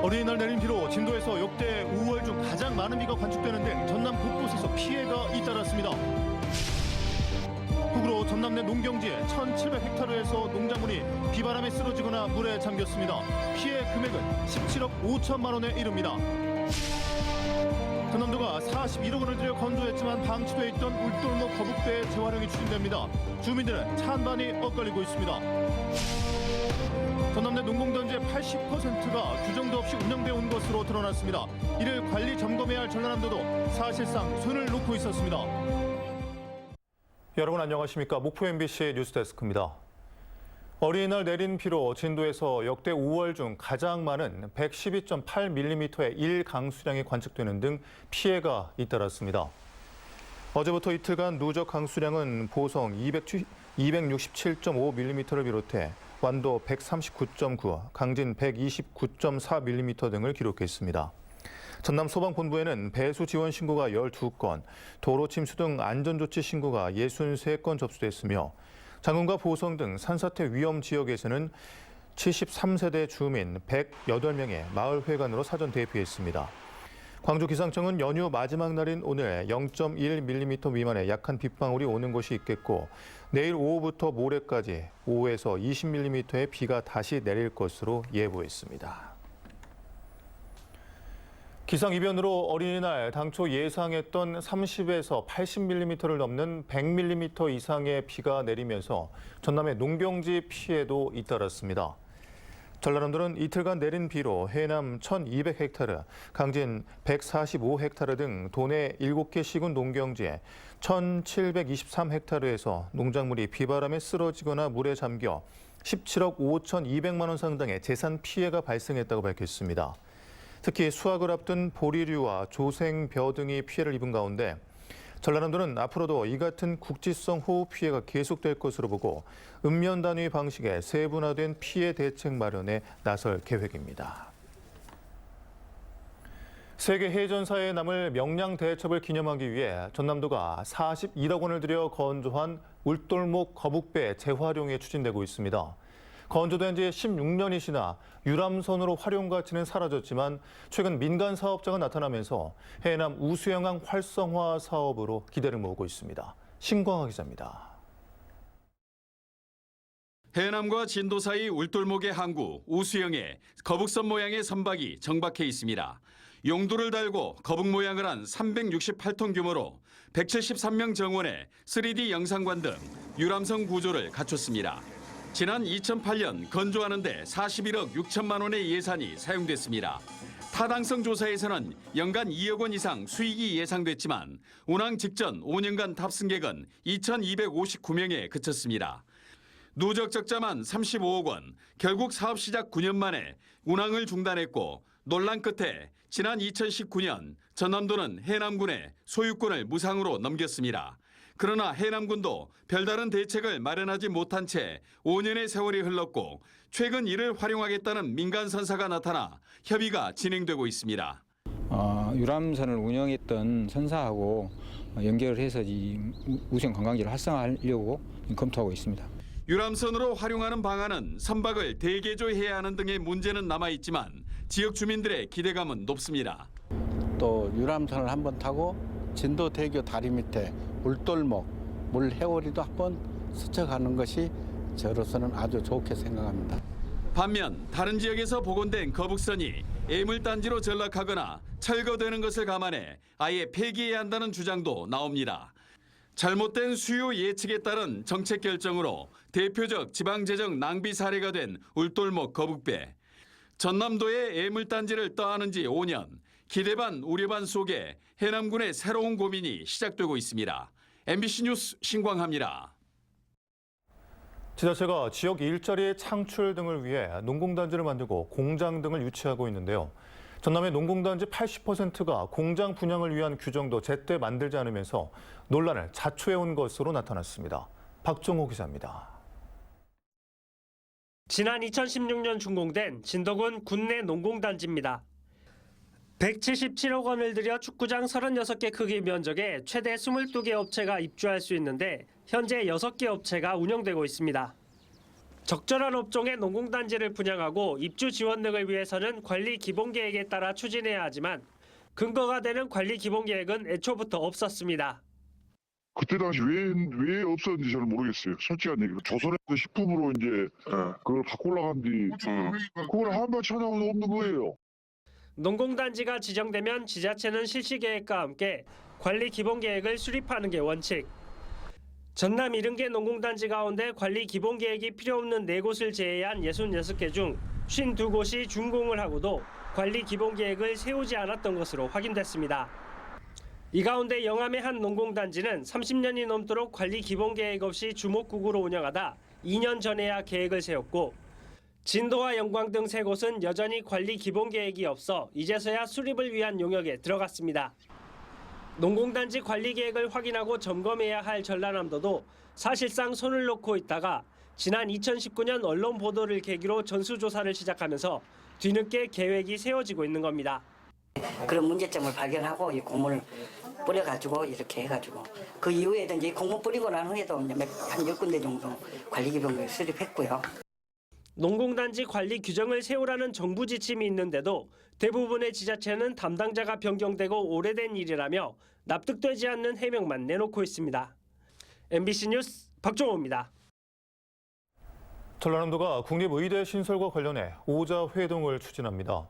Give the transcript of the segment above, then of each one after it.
어린이날 내린 비로 진도에서 역대 5월 중 가장 많은 비가 관측되는 등 전남 곳곳에서 피해가 잇따랐습니다. 북으로 전남 내 농경지에 1,700헥타르에서 농작물이 비바람에 쓰러지거나 물에 잠겼습니다. 피해 금액은 17억 5천만 원에 이릅니다. 전남도가 41억 원을 들여 건조했지만 방치돼 있던 울돌목 거북배 재활용이 추진됩니다. 주민들은 찬반이 엇갈리고 있습니다. 전남 내 농공단지의 80%가 규정도 없이 운영되어 온 것으로 드러났습니다. 이를 관리 점검해야 할 전라남도도 사실상 손을 놓고 있었습니다. 여러분 안녕하십니까? 목포 MBC 뉴스데스크입니다. 어린이날 내린 비로 진도에서 역대 5월 중 가장 많은 112.8mm의 일강수량이 관측되는 등 피해가 잇따랐습니다. 어제부터 이틀간 누적 강수량은 보성 267.5mm를 비롯해 완도 139.9, 강진 129.4mm 등을 기록했습니다. 전남 소방본부에는 배수 지원 신고가 12건, 도로 침수 등 안전조치 신고가 63건 접수됐으며 장흥과 보성 등 산사태 위험 지역에서는 73세대 주민 108명의 마을회관으로 사전 대피했습니다. 광주기상청은 연휴 마지막 날인 오늘 0.1mm 미만의 약한 빗방울이 오는 곳이 있겠고 내일 오후부터 모레까지 5에서 20mm의 비가 다시 내릴 것으로 예보했습니다. 기상이변으로 어린이날 당초 예상했던 30에서 80mm를 넘는 100mm 이상의 비가 내리면서 전남의 농경지 피해도 잇따랐습니다. 전라남도는 이틀간 내린 비로 해남 1,200헥타르, 강진 145헥타르 등 도내 7개 시군 농경지에 1,723헥타르에서 농작물이 비바람에 쓰러지거나 물에 잠겨 17억 5,200만 원 상당의 재산 피해가 발생했다고 밝혔습니다. 특히 수확을 앞둔 보리류와 조생벼 등이 피해를 입은 가운데 전라남도는 앞으로도 이 같은 국지성 호우 피해가 계속될 것으로 보고 읍면 단위 방식의 세분화된 피해 대책 마련에 나설 계획입니다. 세계 해전사에 남을 명량 대첩을 기념하기 위해 전남도가 41억 원을 들여 건조한 울돌목 거북배 재활용에 추진되고 있습니다. 건조된 지 16년이 지나 유람선으로 활용 가치는 사라졌지만 최근 민간 사업자가 나타나면서 해남 우수영항 활성화 사업으로 기대를 모으고 있습니다. 신광하 기자입니다. 해남과 진도 사이 울돌목의 항구 우수영에 거북선 모양의 선박이 정박해 있습니다. 용도를 달고 거북 모양을 한 368톤 규모로 173명 정원에 3D 영상관 등 유람선 구조를 갖췄습니다. 지난 2008년 건조하는 데 41억 6천만 원의 예산이 사용됐습니다. 타당성 조사에서는 연간 2억 원 이상 수익이 예상됐지만 운항 직전 5년간 탑승객은 2,259명에 그쳤습니다. 누적 적자만 35억 원, 결국 사업 시작 9년 만에 운항을 중단했고 논란 끝에 지난 2019년 전남도는 해남군에 소유권을 무상으로 넘겼습니다. 그러나 해남군도 별다른 대책을 마련하지 못한 채 5년의 세월이 흘렀고 최근 이를 활용하겠다는 민간 선사가 나타나 협의가 진행되고 있습니다. 유람선을 운영했던 선사하고 연결을 해서 이 우수영 관광지를 활성화하려고 검토하고 있습니다. 유람선으로 활용하는 방안은 선박을 대개조해야 하는 등의 문제는 남아있지만 지역 주민들의 기대감은 높습니다. 또 유람선을 한번 타고 진도 대교 다리 밑에 울돌목, 물 해오리도 한번 스쳐가는 것이 저로서는 아주 좋게 생각합니다. 반면 다른 지역에서 복원된 거북선이 애물단지로 전락하거나 철거되는 것을 감안해 아예 폐기해야 한다는 주장도 나옵니다. 잘못된 수요 예측에 따른 정책 결정으로 대표적 지방재정 낭비 사례가 된 울돌목 거북배. 전남도의 애물단지를 떠안은 지 5년, 기대 반 우려 반 속에 해남군의 새로운 고민이 시작되고 있습니다. MBC 뉴스 신광하입니다. 지자체가 지역 일자리의 창출 등을 위해 농공단지를 만들고 공장 등을 유치하고 있는데요. 전남의 농공단지 80%가 공장 분양을 위한 규정도 제때 만들지 않으면서 논란을 자초해온 것으로 나타났습니다. 박종호 기자입니다. 지난 2016년 준공된 진도군 군내 농공단지입니다. 177억 원을 들여 축구장 36개 크기 면적에 최대 22개 업체가 입주할 수 있는데 현재 6개 업체가 운영되고 있습니다. 적절한 업종의 농공단지를 분양하고 입주 지원 등을 위해서는 관리 기본계획에 따라 추진해야 하지만 근거가 되는 관리 기본계획은 애초부터 없었습니다. 그때 당시 왜 없었는지 저는 모르겠어요. 솔직한 얘기로 조선에서 식품으로 이제 그걸 바꾸려고 한 뒤 그걸 한번 찾아오면 없는 거예요. 농공단지가 지정되면 지자체는 실시계획과 함께 관리 기본계획을 수립하는 게 원칙. 전남 70개 농공단지 가운데 관리 기본계획이 필요 없는 4곳을 제외한 66개 중 52곳이 준공을 하고도 관리 기본계획을 세우지 않았던 것으로 확인됐습니다. 이 가운데 영암의 한 농공단지는 30년이 넘도록 관리 기본계획 없이 주목국으로 운영하다 2년 전에야 계획을 세웠고 진도와 영광 등 3곳은 여전히 관리 기본계획이 없어 이제서야 수립을 위한 용역에 들어갔습니다. 농공단지 관리 계획을 확인하고 점검해야 할 전라남도도 사실상 손을 놓고 있다가 지난 2019년 언론 보도를 계기로 전수조사를 시작하면서 뒤늦게 계획이 세워지고 있는 겁니다. 그런 문제점을 발견하고 이 공문을 뿌려가지고 이렇게 해가지고 그 이후에도 이제 공문 뿌리고 난 후에도 한 10군데 정도 관리기본을 수립했고요. 농공단지 관리 규정을 세우라는 정부 지침이 있는데도 대부분의 지자체는 담당자가 변경되고 오래된 일이라며 납득되지 않는 해명만 내놓고 있습니다. MBC 뉴스 박종호입니다. 전라남도가 국립의대 신설과 관련해 오자 회동을 추진합니다.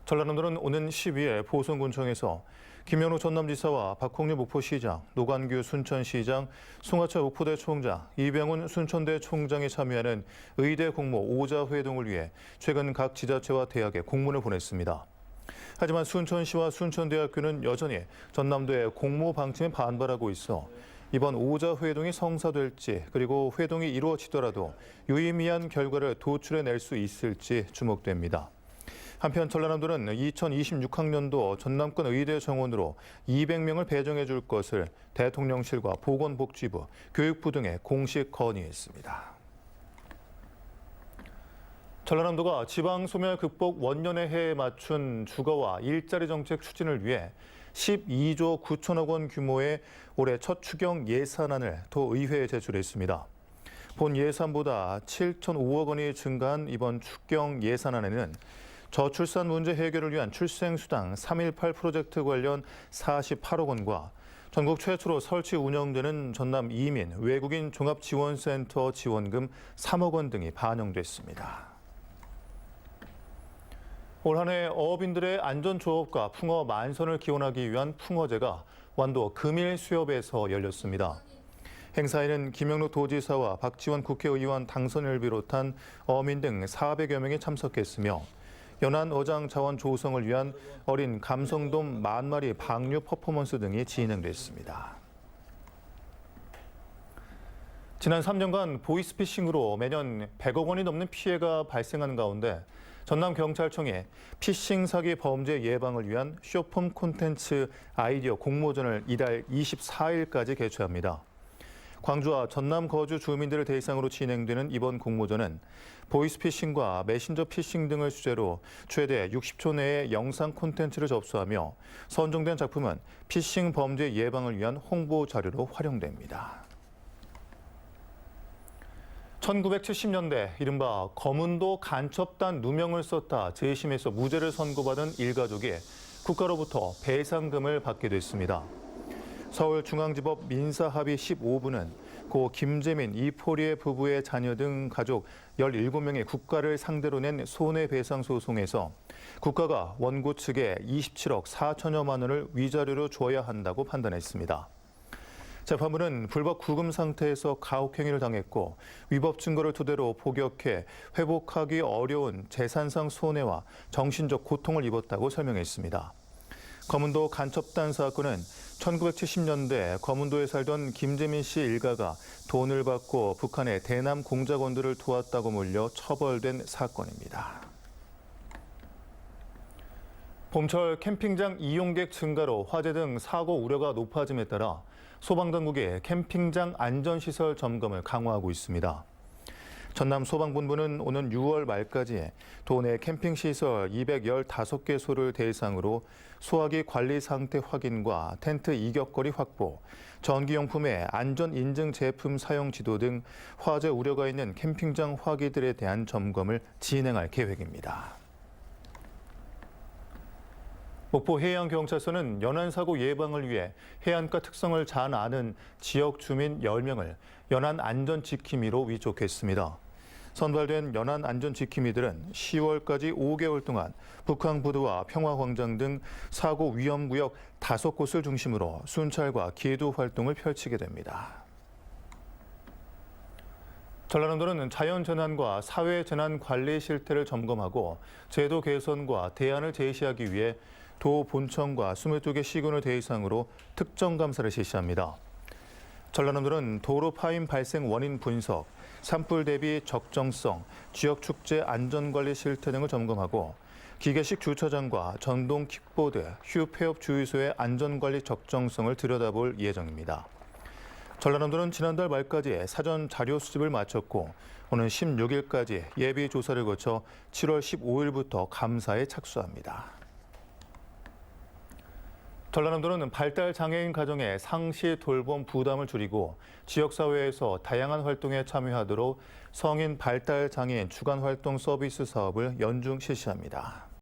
전라남도는 오는 12일 보성군청에서 김현우 전남지사와 박홍렬 목포시장, 노관규 순천시장, 송하철 목포대 총장, 이병훈 순천대 총장이 참여하는 의대 공모 오자 회동을 위해 최근 각 지자체와 대학에 공문을 보냈습니다. 하지만 순천시와 순천대학교는 여전히 전남도의 공모 방침에 반발하고 있어 이번 오자 회동이 성사될지 그리고 회동이 이루어지더라도 유의미한 결과를 도출해낼 수 있을지 주목됩니다. 한편 전라남도는 2026학년도 전남권 의대 정원으로 200명을 배정해 줄 것을 대통령실과 보건복지부, 교육부 등에 공식 건의했습니다. 전라남도가 지방 소멸 극복 원년의 해에 맞춘 주거와 일자리 정책 추진을 위해 12조 9천억 원 규모의 올해 첫 추경 예산안을 도의회에 제출했습니다. 본 예산보다 7,005억 원이 증가한 이번 추경 예산안에는 저출산 문제 해결을 위한 출생수당 318 프로젝트 관련 48억 원과 전국 최초로 설치 운영되는 전남 이민 외국인 종합지원센터 지원금 3억 원 등이 반영됐습니다. 올 한 해 어업인들의 안전조업과 풍어 만선을 기원하기 위한 풍어제가 완도 금일수협에서 열렸습니다. 행사에는 김영로 도지사와 박지원 국회의원 당선인을 비롯한 어민 등 400여 명이 참석했으며 연안 어장 자원 조성을 위한 어린 감성돔 10,000마리 방류 퍼포먼스 등이 진행됐습니다. 지난 3년간 보이스피싱으로 매년 100억 원이 넘는 피해가 발생하는 가운데 전남경찰청이 피싱 사기 범죄 예방을 위한 쇼폼 콘텐츠 아이디어 공모전을 이달 24일까지 개최합니다. 광주와 전남 거주 주민들을 대상으로 진행되는 이번 공모전은 보이스피싱과 메신저 피싱 등을 주제로 최대 60초 내에 영상 콘텐츠를 접수하며 선정된 작품은 피싱 범죄 예방을 위한 홍보 자료로 활용됩니다. 1970년대 이른바 검은도 간첩단 누명을 썼다 재심에서 무죄를 선고받은 일가족이 국가로부터 배상금을 받게 됐습니다. 서울중앙지법 민사합의 15부는 고 김재민, 이포리의 부부의 자녀 등 가족 17명의 국가를 상대로 낸 손해배상 소송에서 국가가 원고 측에 27억 4천여만 원을 위자료로 줘야 한다고 판단했습니다. 재판부는 불법 구금 상태에서 가혹행위를 당했고 위법 증거를 토대로 복역해 회복하기 어려운 재산상 손해와 정신적 고통을 입었다고 설명했습니다. 검은도 간첩단 사건은 1970년대 검은도에 살던 김재민 씨 일가가 돈을 받고 북한의 대남 공작원들을 도왔다고 몰려 처벌된 사건입니다. 봄철 캠핑장 이용객 증가로 화재 등 사고 우려가 높아짐에 따라 소방당국이 캠핑장 안전시설 점검을 강화하고 있습니다. 전남 소방본부는 오는 6월 말까지 도내 캠핑시설 215개소를 대상으로 소화기 관리 상태 확인과 텐트 이격거리 확보, 전기용품의 안전인증 제품 사용 지도 등 화재 우려가 있는 캠핑장 화기들에 대한 점검을 진행할 계획입니다. 목포 해양경찰서는 연안사고 예방을 위해 해안가 특성을 잘 아는 지역 주민 10명을 연안 안전지킴이로 위촉했습니다. 선발된 연안 안전지킴이들은 10월까지 5개월 동안 북항부두와 평화광장 등 사고 위험구역 5곳을 중심으로 순찰과 기도 활동을 펼치게 됩니다. 전라남도는 자연재난과 사회재난 관리 실태를 점검하고 제도 개선과 대안을 제시하기 위해 도 본청과 22개 시군을 대상으로 특정 감사를 실시합니다. 전라남도는 도로 파임 발생 원인 분석, 산불 대비 적정성, 지역 축제 안전관리 실태 등을 점검하고 기계식 주차장과 전동 킥보드, 휴폐업 주유소의 안전관리 적정성을 들여다볼 예정입니다. 전라남도는 지난달 말까지 사전 자료 수집을 마쳤고 오는 16일까지 예비 조사를 거쳐 7월 15일부터 감사에 착수합니다. 전라남도는 발달 장애인 가정의 상시 돌봄 부담을 줄이고 지역사회에서 다양한 활동에 참여하도록 성인 발달 장애인 주간 활동 서비스 사업을 연중 실시합니다.